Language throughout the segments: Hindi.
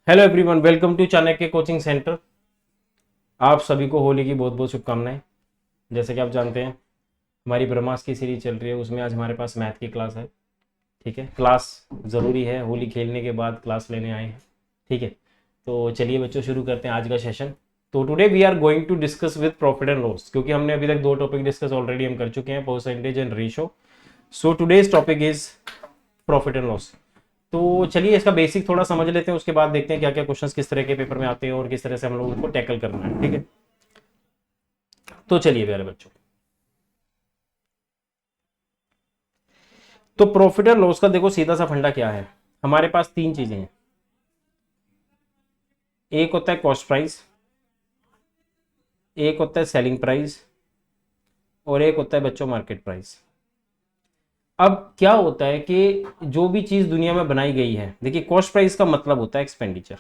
Hello everyone, welcome to Chanakya coaching centre. आप सभी को होली की बहुत बहुत शुभकामनाएं। जैसे कि आप जानते हैं, हमारी ब्रह्मास्त्र की सीरीज चल रही है, उसमें आज हमारे पास मैथ की क्लास है। ठीक है, क्लास ज़रूरी है, होली खेलने के बाद क्लास लेने आए हैं। ठीक है, तो चलिए बच्चों शुरू करते हैं आज का सेशन। तो today we are going to discuss with profit and loss, क्योंकि हमने अभी तक दो टॉपिक डिस्कस ऑलरेडी हम कर चुके हैं, percentage and ratio. So today's topic is profit and loss. तो चलिए इसका बेसिक थोड़ा समझ लेते हैं, उसके बाद देखते हैं क्या क्या क्वेश्चंस किस तरह के पेपर में आते हैं और किस तरह से हम लोग उनको टैकल करना है। ठीक है, तो चलिए प्यारे बच्चों, तो प्रॉफिट एंड लॉस का देखो सीधा सा फंडा क्या है। हमारे पास तीन चीजें हैं। एक होता है कॉस्ट प्राइस, एक होता है सेलिंग प्राइस, और एक होता है बच्चों मार्केट प्राइस। अब क्या होता है कि जो भी चीज दुनिया में बनाई गई है, देखिए कॉस्ट प्राइस का मतलब होता है एक्सपेंडिचर,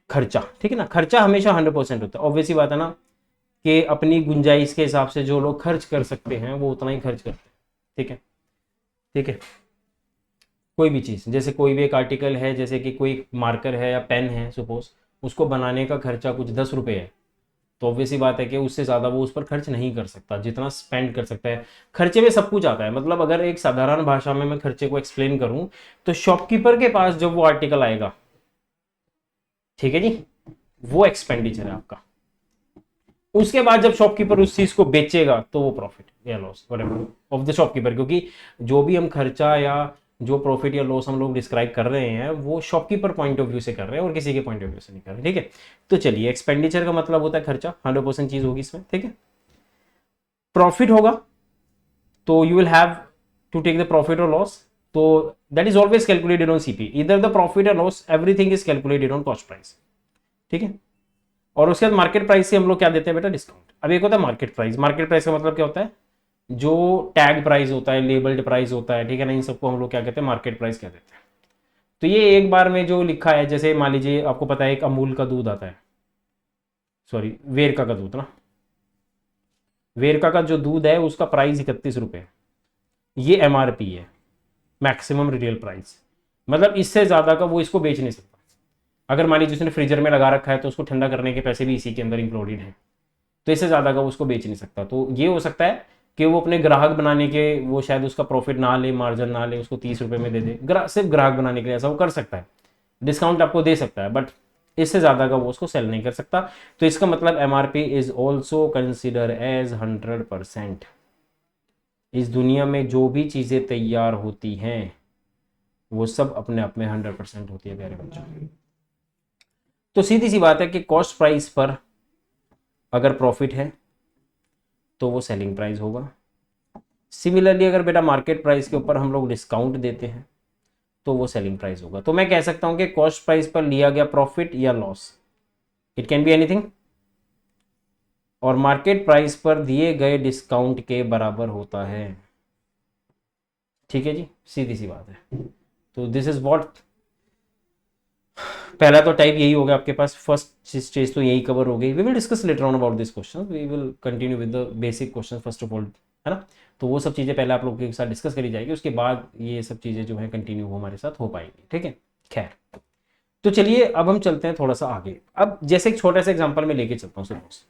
खर्चा। ठीक है ना, खर्चा हमेशा 100% होता है। ऑब्वियसली बात है ना कि अपनी गुंजाइश के हिसाब से जो लोग खर्च कर सकते हैं वो उतना ही खर्च करते हैं। ठीक है, ठीक है। कोई भी चीज़, जैसे कोई भी एक आर्टिकल है, जैसे कि कोई मार्कर है या पेन है सपोज, उसको बनाने का खर्चा कुछ 10 रुपये है, तो ऑब्वियसली बात है कि उससे ज़्यादा वो उस पर खर्च नहीं कर सकता जितना स्पेंड कर सकता है। खर्चे में सब कुछ आता है। मतलब अगर एक साधारण भाषा में मैं खर्चे को एक्सप्लेन करूं, तो शॉपकीपर के पास जब वो आर्टिकल आएगा, ठीक है जी, वो एक्सपेंडिचर है आपका। उसके बाद जब शॉपकीपर उस चीज को बेचेगा तो वो प्रॉफिट या लॉस ऑफ द शॉपकीपर, क्योंकि जो भी हम खर्चा या जो प्रॉफिट या लॉस हम लोग डिस्क्राइब कर रहे हैं वो शॉपकीपर पॉइंट ऑफ व्यू से कर रहे हैं और किसी के पॉइंट ऑफ व्यू से नहीं कर रहे। ठीक है, तो चलिए, एक्सपेंडिचर का मतलब होता है खर्चा, 100% चीज होगी इसमें। ठीक है, प्रॉफिट होगा तो you will have to take the profit और लॉस। तो that is always calculated on CP, इधर द प्रॉफिट और loss, everything is calculated on cost price. ठीक है, और उसके बाद मार्केट प्राइस से हम लोग क्या देते हैं बेटा, डिस्काउंट। अब एक होता है मार्केट प्राइस। मार्केट प्राइस का मतलब क्या होता है, जो टैग प्राइस होता है, लेबल्ड प्राइस होता है, ठीक है ना, इन सबको हम लोग क्या कहते हैं, मार्केट प्राइस क्या देते हैं। तो ये एक बार में जो लिखा है, जैसे मान लीजिए आपको पता है एक अमूल का दूध आता है, सॉरी वेरका का दूध ना, वेरका का जो दूध है उसका प्राइस 31 रुपये, ये एमआरपी है, मैक्सिमम रिटेल प्राइस। मतलब इससे ज्यादा का वो इसको बेच नहीं सकता। अगर मान लीजिए उसने फ्रीजर में लगा रखा है तो उसको ठंडा करने के पैसे भी इसी के अंदर इंक्लूडेड है, तो इससे ज़्यादा का वो उसको बेच नहीं सकता। तो ये हो सकता है कि वो अपने ग्राहक बनाने के, वो शायद उसका प्रॉफिट ना ले, मार्जिन ना ले, उसको 30 रुपये में दे दे, सिर्फ ग्राहक बनाने के लिए ऐसा वो कर सकता है, डिस्काउंट आपको दे सकता है, बट इससे ज़्यादा का वो उसको सेल नहीं कर सकता। तो इसका मतलब MRP is also consider as 100%। इस दुनिया में जो भी चीज़ें तैयार होती हैं वो सब अपने आप में 100% होती है प्यारे बच्चों। तो सीधी सी बात है कि कॉस्ट प्राइस पर अगर प्रॉफिट है तो वो सेलिंग प्राइस होगा। सिमिलरली अगर बेटा मार्केट प्राइस के ऊपर हम लोग डिस्काउंट देते हैं तो वो सेलिंग प्राइस होगा। तो मैं कह सकता हूं कि कॉस्ट प्राइस पर लिया गया प्रॉफिट या loss, it can be anything, और मार्केट प्राइस पर दिए गए डिस्काउंट के बराबर होता है। ठीक है जी, सीधी सी बात है। तो दिस इज व्हाट, पहला तो टाइप यही हो गया आपके पास, फर्स्ट स्टेज तो यही कवर हो गई। We will discuss later on about this question, we will continue with the basic question first of all, है ना। तो वो सब चीज़ें पहले आप लोगों के साथ डिस्कस करी जाएगी, उसके बाद ये सब चीज़ें जो है कंटिन्यू हमारे साथ हो पाएंगी। ठीक है, खैर, तो चलिए अब हम चलते हैं थोड़ा सा आगे। अब जैसे एक छोटा सा एग्जांपल में लेके चलता हूँ। सपोज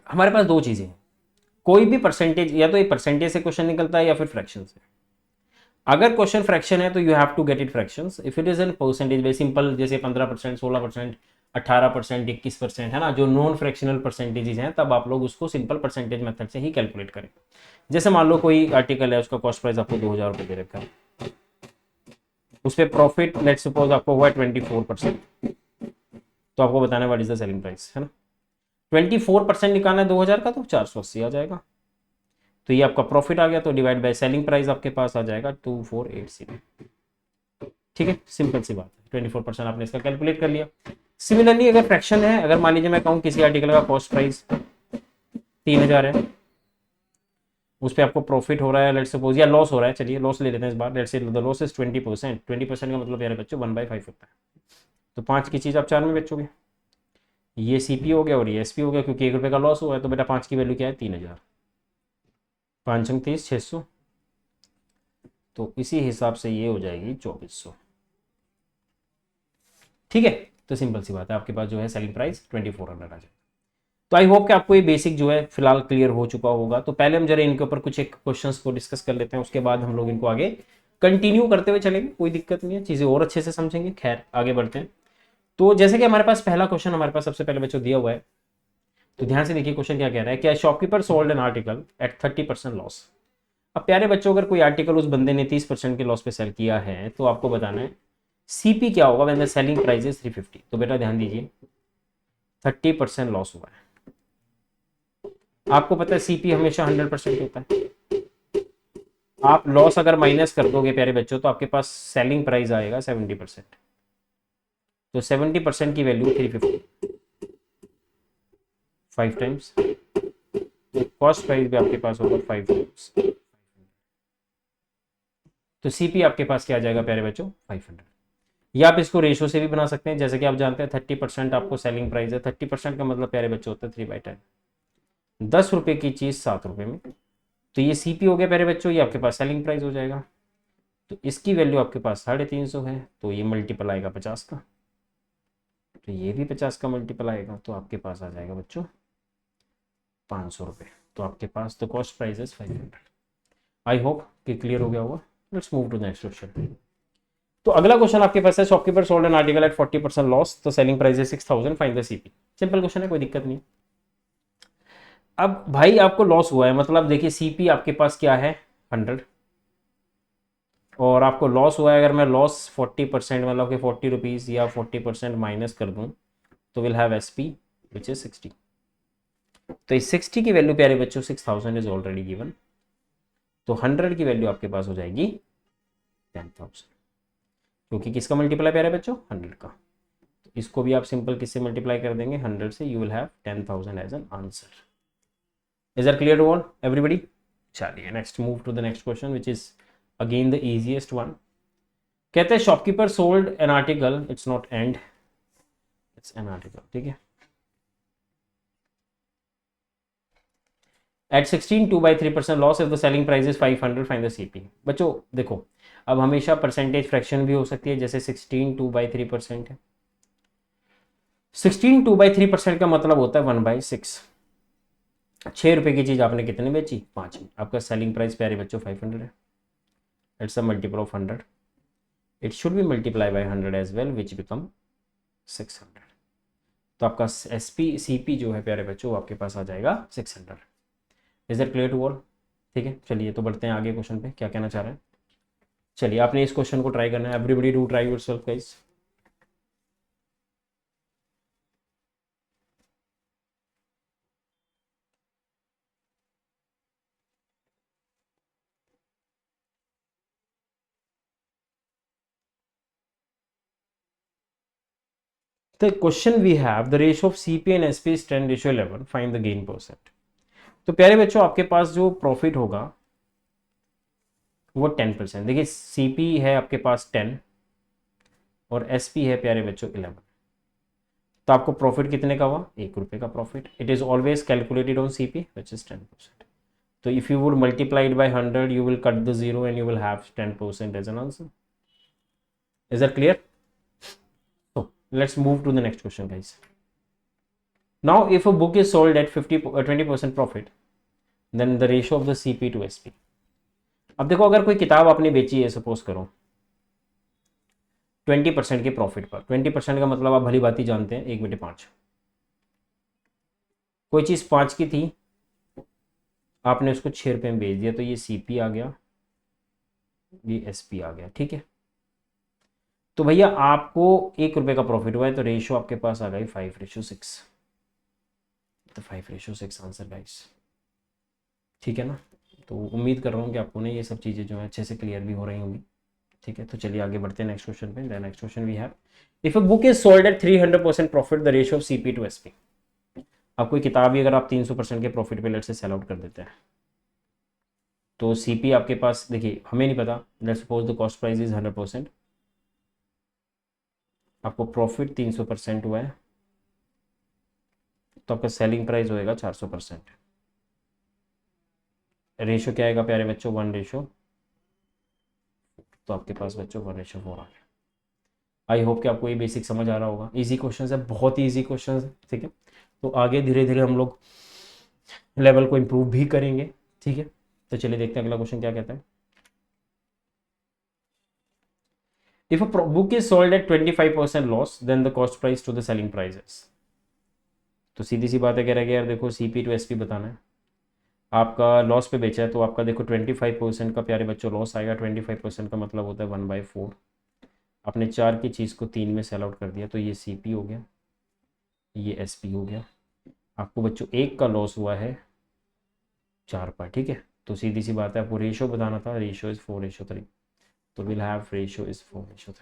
हमारे पास दो चीज़ें हैं, कोई भी परसेंटेज, या तो एक परसेंटेज से क्वेश्चन निकलता है या फिर फ्रैक्शन से। अगर क्वेश्चन फ्रैक्शन है तो you have to get it fractions. If it is in percentage way simple, जैसे 15%, 16%, 18%, 21%, है ना, जो नॉन फ्रैक्शनल परसेंटेजेस हैं, तब आप लोग उसको सिंपल परसेंटेज मेथड से ही कैलकुलेट करें। जैसे मान लो कोई आर्टिकल है, उसका कॉस्ट प्राइस आपको 2000 रुपये दे रखा है, उस पर प्रॉफिट लेट सपोज आपको हुआ है 24%, तो आपको बताना what is the selling price, है ना। 24% निकालना है 2000 का, तो 480 आ जाएगा। तो ये आपका प्रॉफिट आ गया, तो डिवाइड बाय सेलिंग प्राइस आपके पास आ जाएगा 2480। ठीक है, सिंपल सी बात है, 24% आपने इसका कैलकुलेट कर लिया। सिमिलरली अगर फ्रैक्शन है, अगर मान लीजिए मैं कहूँ किसी आर्टिकल का कॉस्ट प्राइस 3000 है, उस पर आपको प्रॉफिट हो रहा है लेट सपोज, या लॉस हो रहा है, चलिए लॉस ले लेते हैं इस बार, लेट से द लॉस इज 20%। 20% का मतलब यार बच्चों 1/5 होता है, तो 5 की चीज़ आप 4 में बेचोगे। ये सीपी हो गया और ये एसपी हो गया, क्योंकि 1 रुपये का लॉस हुआ है, तो बेटा 5 की वैल्यू क्या है, 3000, 5 30, 600, तो इसी हिसाब से ये हो जाएगी 2400। ठीक है, तो सिंपल सी बात है, आपके पास जो है सेलिंग प्राइस 2400 आ जाए। तो आई होप कि आपको ये बेसिक जो है फिलहाल क्लियर हो चुका होगा। तो पहले हम जरा इनके ऊपर कुछ एक क्वेश्चंस को डिस्कस कर लेते हैं, उसके बाद हम लोग इनको आगे कंटिन्यू करते हुए चलेंगे, कोई दिक्कत नहीं है, चीज़ें और अच्छे से समझेंगे। खैर आगे बढ़ते हैं। तो जैसे कि हमारे पास पहला क्वेश्चन हमारे पास सबसे पहले बच्चों दिया हुआ है, तो ध्यान से देखिए क्वेश्चन क्या कह रहा है, क्या shopkeeper sold an article at 30% loss. अब प्यारे बच्चों, अगर कोई आर्टिकल उस बंदे ने 30% के लॉस पे सेल किया है, तो आपको बताना है सीपी क्या होगा when the selling price is 350। तो बेटा ध्यान दीजिए, 30% लॉस हुआ है। आपको पता है सीपी हमेशा 100% होता है। आप लॉस अगर माइनस कर दोगे प्यारे बच्चों, तो आपके पास सेलिंग प्राइस आएगा 70%। तो 70% की वैल्यू 350, 5 टाइम्स। कॉस्ट प्राइस भी आपके पास होगा 5 टाइम्स। तो सीपी आपके पास क्या आ जाएगा प्यारे बच्चों, 500। या आप इसको रेशो से भी बना सकते हैं, जैसे कि आप जानते हैं 30% आपको सेलिंग प्राइस है। 30% का मतलब प्यारे बच्चों होता है 3/10। 10 रुपए की चीज 7 रुपए में, तो ये सीपी हो गया प्यारे बच्चों, ये आपके पास सेलिंग प्राइस हो जाएगा। तो इसकी वैल्यू आपके पास 350 है, तो ये मल्टीपल आएगा 50 का, तो ये भी 50 का मल्टीपल आएगा, तो आपके पास आ जाएगा बच्चों 500 रुपये। तो आपके पास तो cost price is 500। I hope कि क्लियर हो गया होगा। Let's move to the next question. तो अगला क्वेश्चन आपके पास है, shopkeeper sold an article at 40% loss, तो सेलिंग प्राइस है 6000, find the CP. Simple question है, कोई दिक्कत नहीं। अब भाई आपको लॉस हुआ है, मतलब देखिए सीपी आपके पास क्या है 100, और आपको लॉस हुआ है। अगर मैं लॉस 40% मतलब कि 40 रुपीज़ या 40% माइनस कर दूं, तो will have S P which is 60। तो इस 60 की वैल्यू प्यारे बच्चों 6000 इज ऑलरेडी गिवन, तो 100 की वैल्यू आपके पास हो जाएगी 10,000, क्योंकि किसका मल्टीप्लाई प्यारे बच्चों, 100 का। तो इसको भी आप सिंपल किससे मल्टीप्लाई कर देंगे, 100 से, you will have 10,000 as an answer. Is that clear to all everybody? चलिए next, move to the next question which is again the easiest one. कहते हैं shopkeeper sold an article, it's not and, it's an article, ठीक है, at 16 2/3% loss if the selling price is 500, find the CP. बच्चों देखो, अब हमेशा परसेंटेज फ्रैक्शन भी हो सकती है, जैसे 16 2/3% है। 16 2/3% का मतलब होता है 1/6। 6 रुपए की चीज आपने कितने बेची, 5 में। आपका सेलिंग प्राइस प्यारे बच्चों 500 है। It's a multiple of 100, it should be multiply by 100 as well, which become 600। तो आपका एस पी सी पी जो है प्यारे बच्चों, वो आपके पास आ जाएगा 600। Is that clear to all? ठीक है, चलिए तो बढ़ते हैं आगे क्वेश्चन पे, क्या कहना चाह रहे हैं। चलिए आपने इस क्वेश्चन को ट्राई करना है, everybody do try yourself guys. The question we have, the ratio of CP and SP is 10:11, find the gain percent। तो प्यारे बच्चों आपके पास जो प्रॉफिट होगा वो 10%। देखिए CP है आपके पास 10 और SP है प्यारे बच्चों 11, तो आपको प्रॉफिट कितने का हुआ, 1 रुपये का profit. It is always calculated on CP which is 10%। तो if you would multiply it by 100, you will cut the zero and you will have 10% as an answer। Is that clear? So let's move to the next question guys। Now if a book is sold at 20% profit, then the ratio of the CP to SP। अब देखो, अगर कोई किताब आपने बेची है, सपोज करो 20% के प्रॉफिट पर, 20% का मतलब आप भली बात जानते हैं 1/5। कोई चीज़ 5 की थी, आपने उसको 6 रुपये में बेच दिया, तो ये CP आ गया, ये SP आ गया, ठीक है। तो भैया आपको 1 रुपये का प्रॉफिट हुआ है, तो रेशियो आपके पास आ गई 5:6। तो 5:6 आंसर गाइस, ठीक है ना। तो उम्मीद कर रहा हूँ कि आपको ना ये सब चीज़ें जो है अच्छे से क्लियर भी हो रही होंगी, ठीक है। तो चलिए आगे बढ़ते हैं नेक्स्ट क्वेश्चन पे। Next question we have, if a book is sold at 300% profit, the ratio of CP to SP। अब कोई किताब भी अगर आप 300% के प्रॉफिट पे लेट से सेल आउट कर देते हैं, तो CP आपके पास, देखिए हमें नहीं पता, let's suppose the cost price is 100%, आपको प्रॉफिट 300% हुआ है, तो आपका सेलिंग प्राइस होएगा 400%। रेशियो क्या आएगा प्यारे बच्चों, 1:4। तो आपके पास बच्चों 1:4 आ गया। आई होप कि आपको ये बेसिक समझ आ रहा होगा। इजी क्वेश्चन है, बहुत ही इजी क्वेश्चन है, ठीक है। तो आगे धीरे धीरे हम लोग लेवल को इम्प्रूव भी करेंगे, ठीक है। तो चलिए देखते हैं अगला क्वेश्चन क्या कहता है। If a book is sold at 25% loss then the cost price to the selling price. तो सीधी सी बात है, कह रहा है कि यार देखो सीपी टू एसपी बताना है। आपका लॉस पे बेचा है तो आपका देखो 25% का प्यारे बच्चों लॉस आएगा। 25% का मतलब होता है 1/4। आपने 4 की चीज़ को 3 में सेल आउट कर दिया, तो ये सीपी हो गया, ये एसपी हो गया। आपको बच्चों एक का लॉस हुआ है 4 पर, ठीक है। तो सीधी सी बात है, आपको रेशो बताना था, रेशो इज़ 4:3। तो will have ratio is 4:3।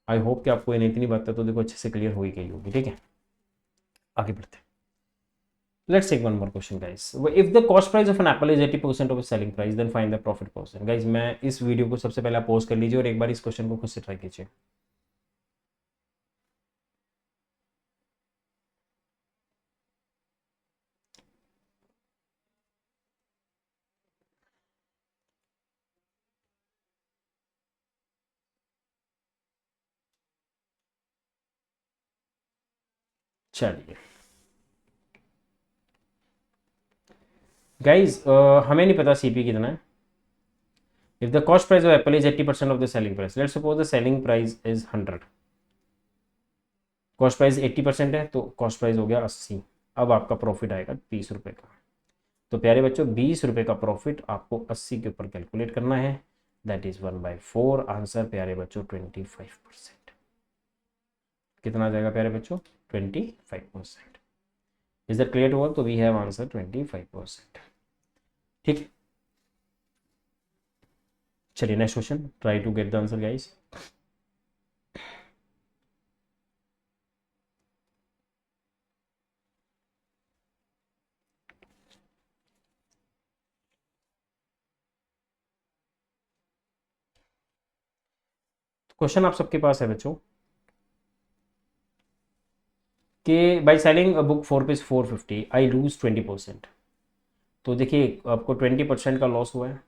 I hope कि आपको इतनी बात है तो देखो अच्छे से क्लियर हो ही गई होगी, ठीक है। आगे बढ़ते हैं। Let's take one more question, guys. If the cost price of an apple is 80% of its selling price, then find the profit percent. Guys, मैं इस वीडियो को सबसे पहले पॉज कर लीजिए और एक बार इस क्वेश्चन को खुद से ट्राई कीजिए। चलिए गाइज, हमें नहीं पता सीपी कितना है। If the cost price of Apple is 80% of the selling price, let's suppose the selling price is 100। Cost price 80% है तो कॉस्ट प्राइस हो गया 80। अब आपका प्रॉफिट आएगा 20 रुपये का। तो प्यारे बच्चों 20 रुपये का प्रॉफिट आपको 80 के ऊपर कैलकुलेट करना है। That is 1/4। आंसर प्यारे बच्चों 25%। कितना आ जाएगा प्यारे बच्चों? 25%। इज दैट क्लियर हुआ? तो वी हैव आंसर 25%, ठीक है। चलिए next question, try to get the answer guys. Question आप सबके पास है बच्चों कि by selling a book for rupees 450 I lose 20%। तो देखिए आपको 20% का लॉस हुआ है।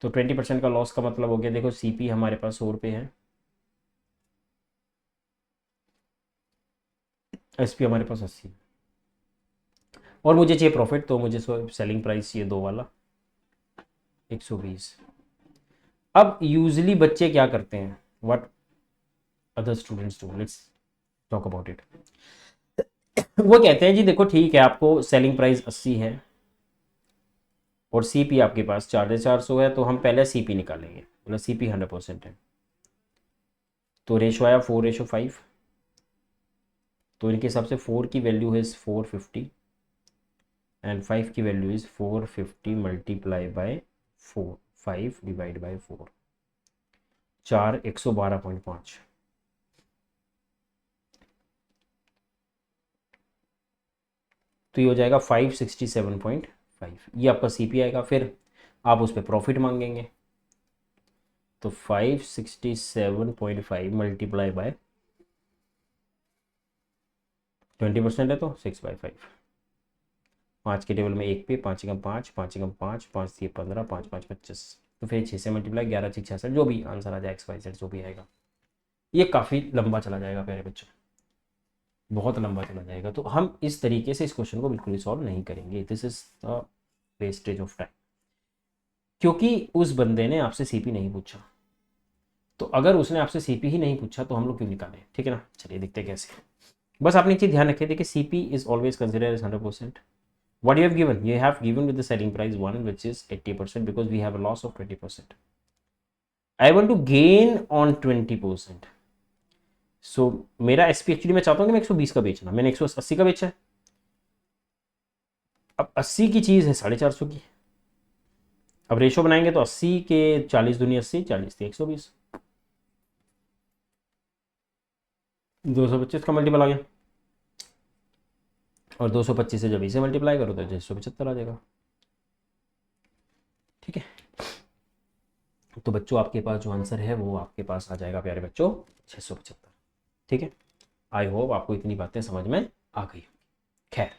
तो 20% का लॉस का मतलब हो गया, देखो सीपी हमारे पास 100 रुपये है, एसपी हमारे पास 80, और मुझे चाहिए प्रॉफिट, तो मुझे सेलिंग प्राइस चाहिए 2 वाला 120। अब यूजली बच्चे क्या करते हैं, what other students do, let's talk about it. वो कहते हैं जी देखो ठीक है, आपको सेलिंग प्राइस 80 है और सीपी आपके पास 450 है, तो हम पहले सीपी निकालेंगे, मतलब सीपी 100% है। तो रेशो आया 4:5। तो इनके हिसाब से 4 की वैल्यू है 450 एंड 5 की value is 450 multiply by 4, 5 divide by 4, 4 112.5। तो ये हो जाएगा 567.5। ये आपका सीपी आएगा। फिर आप उस पर प्रॉफिट मांगेंगे, तो 567.5 मल्टीप्लाई बाय 20% है तो 6/5। 5 के टेबल में 1 पे 5 एकम 5, 5 एकम 5, 5 दिए 15, 5 5 25। तो फिर 6 से मल्टीप्लाई 11 6 66, जो भी आंसर आ जाए XYZ जो भी आएगा। ये काफ़ी लंबा चला जाएगा प्यारे बच्चों, बहुत लंबा चला जाएगा। तो हम इस तरीके से इस क्वेश्चन को बिल्कुल भी सॉल्व नहीं करेंगे। This is the wastage of time, क्योंकि उस बंदे ने आपसे सीपी नहीं पूछा। तो अगर उसने आपसे सीपी ही नहीं पूछा तो हम लोग क्यों निकालें, ठीक है ना। चलिए देखते हैं कैसे। बस आपने एक चीज़ ध्यान रखिए, देखिए CP is always consider as 100%। What you have given? You have given with the selling price 1, which is 80%, because we have a loss of 20%. I want to gain on 20%. So मेरा एसपी एक्चुअली मैं चाहता हूँ कि मैं 120 का बेचना, मैंने 180 का बेचा है। अब 80 की चीज़ है 450 की। अब रेशो बनाएंगे तो 80 के 40 दूनी 80, 40 थी 120, 225 का मल्टीपल आ गया। और 225 से जब इसे मल्टीप्लाई करो तो 675 आ जाएगा, ठीक है। तो बच्चों आपके पास जो आंसर है वो आपके पास आ जाएगा प्यारे बच्चों 675, ठीक है। आई होप आपको इतनी बातें समझ में आ गई। खैर,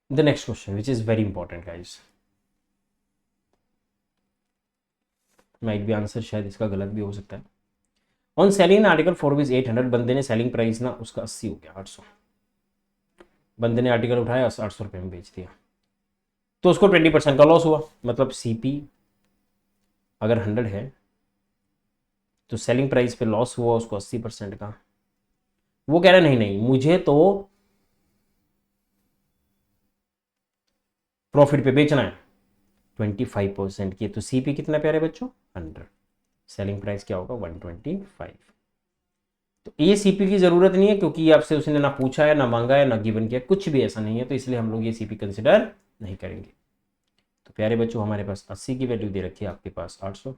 the next question which is very important guys, might भी आंसर शायद इसका गलत भी हो सकता है। On selling article for rupees 800, बंदे ने सेलिंग प्राइस ना उसका 80 हो गया, 800। बंदे ने आर्टिकल उठाया 800 रुपये में बेच दिया, तो उसको 20% का लॉस हुआ। मतलब सीपी अगर 100 है तो सेलिंग प्राइस पे लॉस हुआ उसको 80% का। वो कह रहा नहीं नहीं, मुझे तो प्रॉफिट पे बेचना है 25% की। तो सीपी कितना प्यारे बच्चों, 100। सेलिंग प्राइस क्या होगा, 125। तो ये सीपी की ज़रूरत नहीं है, क्योंकि आपसे उसने ना पूछा है, ना मांगा है, ना गिवन किया, कुछ भी ऐसा नहीं है, तो इसलिए हम लोग ये सीपी कंसिडर नहीं करेंगे। तो प्यारे बच्चों हमारे पास 80 की वैल्यू दे रखी है, आपके पास 800।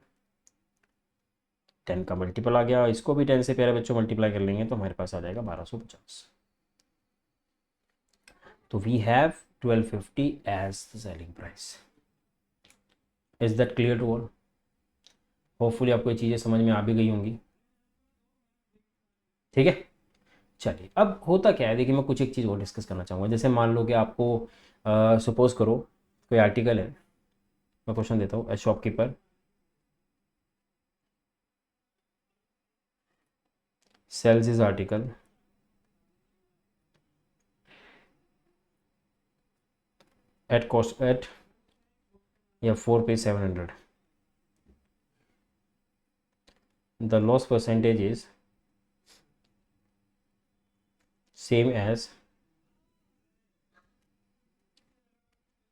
10 का मल्टीपल आ गया, इसको भी 10 से प्यारे बच्चों मल्टीप्लाई कर लेंगे तो हमारे पास आ जाएगा 1250। तो we have 1250 as the selling price. Is that clear to all? Hopefully आपको ये चीज़ें समझ में आ भी गई होंगी। ठीक है, चलिए अब होता क्या है, देखिए मैं कुछ एक चीज़ और डिस्कस करना चाहूँगा। जैसे मान लो कि आपको सपोज करो कोई आर्टिकल है, मैं क्वेश्चन देता हूँ। Shopkeeper sells his article at cost at या 4 पे 700, the loss percentage is same as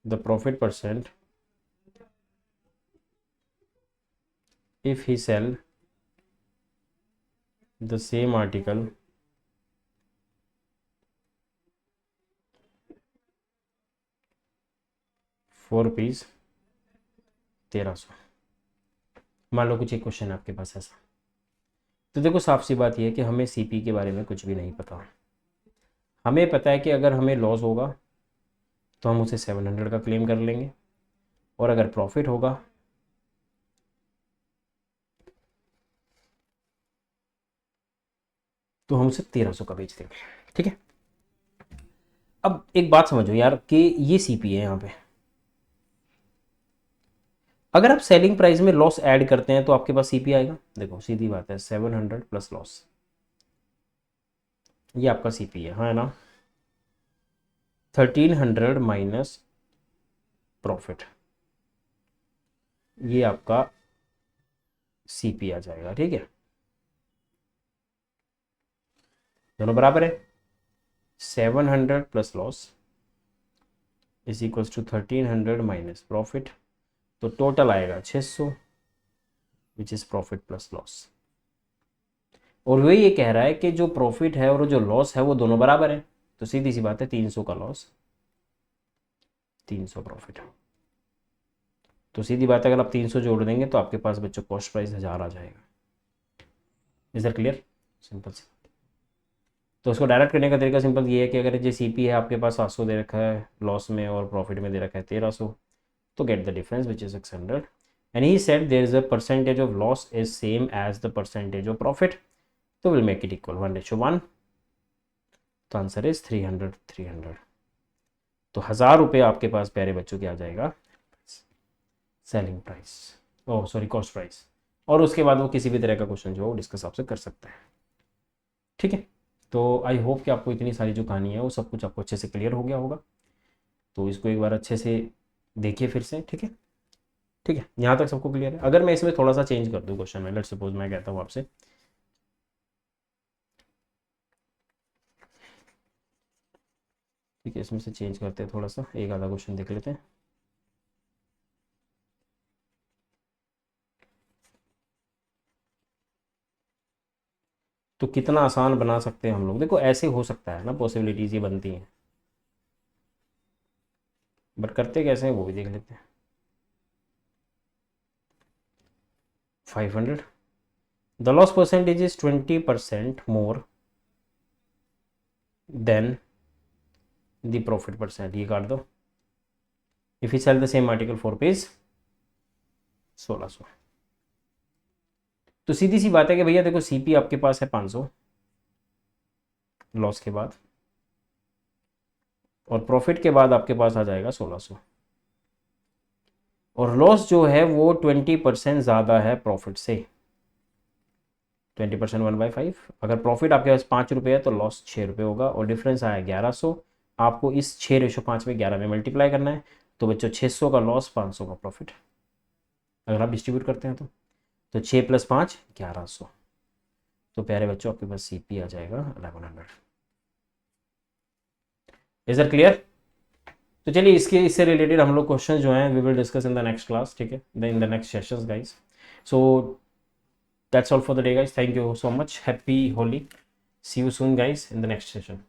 the profit percent if he sell the same article for rupees 1300। मान लो कुछ एक क्वेश्चन है आपके पास ऐसा। तो देखो साफ सी बात यह है कि हमें सीपी के बारे में कुछ भी नहीं पता। हमें पता है कि अगर हमें लॉस होगा तो हम उसे 700 का क्लेम कर लेंगे, और अगर प्रॉफिट होगा तो हम उसे 1300 का बेच देंगे। ठीक है, अब एक बात समझो यार कि ये सीपी है यहाँ पे। अगर आप सेलिंग प्राइस में लॉस ऐड करते हैं तो आपके पास सीपी आएगा। देखो सीधी बात है, 700 प्लस लॉस, ये आपका सीपी है, हाँ है ना। 1300 माइनस प्रॉफिट, ये आपका सीपी आ जाएगा। ठीक है, दोनों बराबर है। 700 plus loss is equals to 1300 minus profit, तो टोटल आएगा 600 which is profit plus loss. और वही ये कह रहा है कि जो प्रॉफिट है और जो लॉस है वो दोनों बराबर है, तो सीधी सी बात है 300 का लॉस 300 प्रॉफिट। तो सीधी बात है, अगर आप 300 जोड़ देंगे तो आपके पास बच्चों कॉस्ट प्राइस 1000 आ जाएगा। Is that clear? सिंपल सी। तो उसको डायरेक्ट करने का तरीका सिंपल ये है कि अगर ये सीपी है आपके पास 700 दे रखा है लॉस में, और प्रॉफिट में दे रखा है 1300, तो get the difference which is 600। And he said there is a percentage of loss is same as the percentage of profit, तो विल मेक इट इक्वल 1:1। तो आंसर इज 300 300। तो 1000 रुपये आपके पास प्यारे बच्चों क्या आ जाएगा, selling price, oh sorry cost price. और उसके बाद वो किसी भी तरह का क्वेश्चन जो है वो डिस्कस आपसे कर सकता है। ठीक है, तो आई होप कि आपको इतनी सारी जो कहानी है वो सब कुछ आपको अच्छे से क्लियर हो गया होगा। तो इसको एक बार अच्छे से देखिए फिर से। ठीक है, ठीक है, यहाँ तक सबको क्लियर है? अगर मैं इसमें थोड़ा सा चेंज कर दूँ क्वेश्चन में, लेट्स सपोज मैं कहता हूँ आपसे ठीक है, इसमें से चेंज करते हैं थोड़ा सा, एक आधा क्वेश्चन देख लेते हैं। तो कितना आसान बना सकते हैं हम लोग, देखो ऐसे हो सकता है ना, पॉसिबिलिटीज ये बनती हैं, बट करते कैसे हैं वो भी देख लेते हैं। 500, the loss percentage is 20% more than the profit percent, ये काट दो। If you sell the same article for rupees 1600। तो सीधी सी बात है कि भैया देखो सीपी आपके पास है 500 लॉस के बाद, और प्रॉफिट के बाद आपके पास आ जाएगा 1600। और लॉस जो है वो 20% ज़्यादा है प्रॉफिट से। 20% 1/5। अगर प्रॉफिट आपके पास 5 रुपये है तो लॉस 6 रुपये होगा, और डिफरेंस आया 1100। आपको इस 6:5 में 11 में मल्टीप्लाई करना है। तो बच्चों 600 का लॉस, 500 का प्रॉफिट, अगर आप डिस्ट्रीब्यूट करते हैं तो 6 + 5 1100। तो प्यारे बच्चों आपके पास CP आ जाएगा 1100। Is that clear? तो चलिए इससे रिलेटेड हम लोग क्वेश्चन जो हैं we will discuss in the next class, ठीक है, in the next sessions guys. So that's all for the day guys, thank you so much, happy Holi, see you soon guys in the next session.